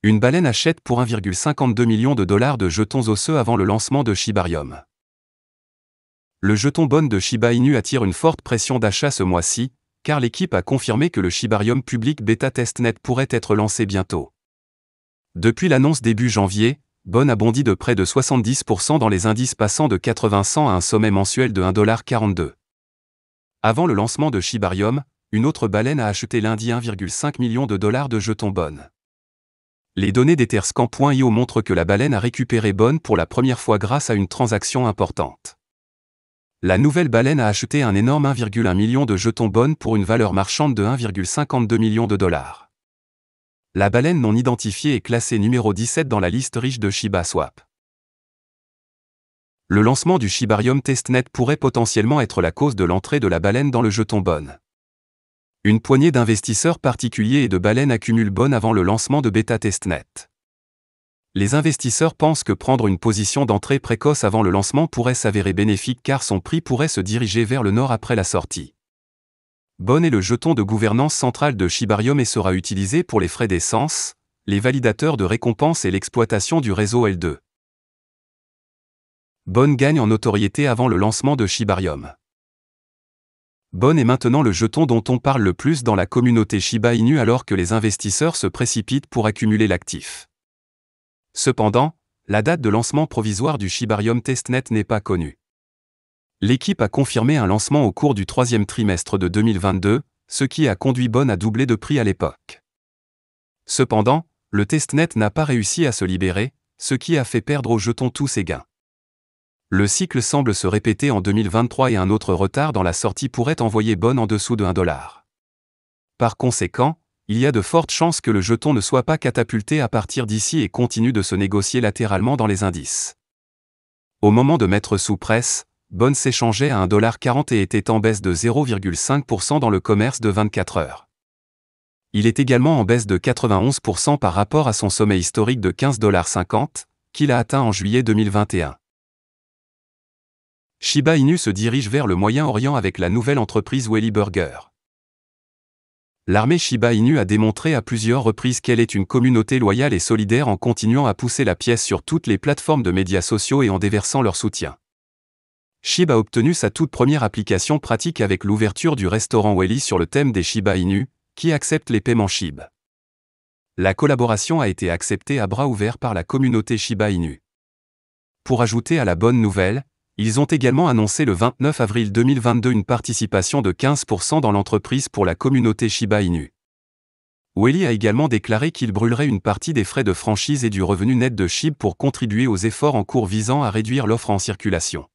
Une baleine achète pour 1,52 million de dollars de jetons osseux avant le lancement de Shibarium. Le jeton Bon de Shiba Inu attire une forte pression d'achat ce mois-ci, car l'équipe a confirmé que le Shibarium Public Beta Testnet pourrait être lancé bientôt. Depuis l'annonce début janvier, Bon a bondi de près de 70% dans les indices, passant de 80-100 à un sommet mensuel de 1,42$. Avant le lancement de Shibarium, une autre baleine a acheté lundi 1,5 million de dollars de jetons Bon. Les données d'Etherscan.io montrent que la baleine a récupéré Bon pour la première fois grâce à une transaction importante. La nouvelle baleine a acheté un énorme 1,1 million de jetons Bon pour une valeur marchande de 1,52 million de dollars. La baleine non identifiée est classée numéro 17 dans la liste riche de Shiba Swap. Le lancement du Shibarium Testnet pourrait potentiellement être la cause de l'entrée de la baleine dans le jeton Bon. Une poignée d'investisseurs particuliers et de baleines accumulent Bon avant le lancement de Beta Testnet. Les investisseurs pensent que prendre une position d'entrée précoce avant le lancement pourrait s'avérer bénéfique car son prix pourrait se diriger vers le nord après la sortie. Bon est le jeton de gouvernance centrale de Shibarium et sera utilisé pour les frais d'essence, les validateurs de récompenses et l'exploitation du réseau L2. Bon gagne en notoriété avant le lancement de Shibarium. Bon est maintenant le jeton dont on parle le plus dans la communauté Shiba Inu alors que les investisseurs se précipitent pour accumuler l'actif. Cependant, la date de lancement provisoire du Shibarium Testnet n'est pas connue. L'équipe a confirmé un lancement au cours du troisième trimestre de 2022, ce qui a conduit Bon à doubler de prix à l'époque. Cependant, le testnet n'a pas réussi à se libérer, ce qui a fait perdre au jeton tous ses gains. Le cycle semble se répéter en 2023 et un autre retard dans la sortie pourrait envoyer Bon en dessous de 1$. Par conséquent, il y a de fortes chances que le jeton ne soit pas catapulté à partir d'ici et continue de se négocier latéralement dans les indices. Au moment de mettre sous presse, Bon s'échangeait à 1,40$ et était en baisse de 0,5% dans le commerce de 24 heures. Il est également en baisse de 91% par rapport à son sommet historique de 15,50$, qu'il a atteint en juillet 2021. Shiba Inu se dirige vers le Moyen-Orient avec la nouvelle entreprise Welly Burger. L'armée Shiba Inu a démontré à plusieurs reprises qu'elle est une communauté loyale et solidaire en continuant à pousser la pièce sur toutes les plateformes de médias sociaux et en déversant leur soutien. SHIB a obtenu sa toute première application pratique avec l'ouverture du restaurant Welly sur le thème des Shiba Inu, qui accepte les paiements SHIB. La collaboration a été acceptée à bras ouverts par la communauté Shiba Inu. Pour ajouter à la bonne nouvelle, ils ont également annoncé le 29 avril 2022 une participation de 15% dans l'entreprise pour la communauté Shiba Inu. Welly a également déclaré qu'il brûlerait une partie des frais de franchise et du revenu net de SHIB pour contribuer aux efforts en cours visant à réduire l'offre en circulation.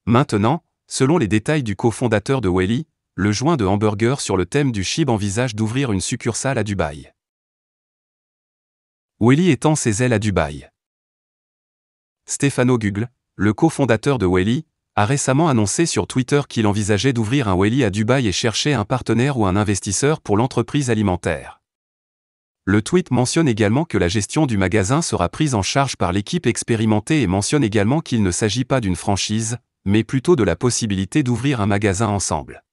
Maintenant, selon les détails du cofondateur de Welly, le joint de hamburger sur le thème du SHIB envisage d'ouvrir une succursale à Dubaï. Welly étend ses ailes à Dubaï. Stefano Gugle, le cofondateur de Welly, a récemment annoncé sur Twitter qu'il envisageait d'ouvrir un Welly à Dubaï et cherchait un partenaire ou un investisseur pour l'entreprise alimentaire. Le tweet mentionne également que la gestion du magasin sera prise en charge par l'équipe expérimentée et mentionne également qu'il ne s'agit pas d'une franchise, mais plutôt de la possibilité d'ouvrir un magasin ensemble.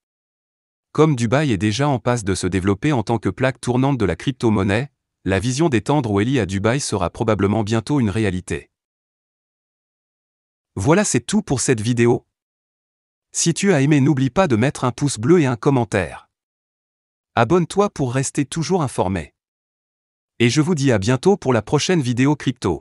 Comme Dubaï est déjà en passe de se développer en tant que plaque tournante de la crypto-monnaie, la vision d'étendre Welly à Dubaï sera probablement bientôt une réalité. Voilà, c'est tout pour cette vidéo. Si tu as aimé, n'oublie pas de mettre un pouce bleu et un commentaire. Abonne-toi pour rester toujours informé. Et je vous dis à bientôt pour la prochaine vidéo crypto.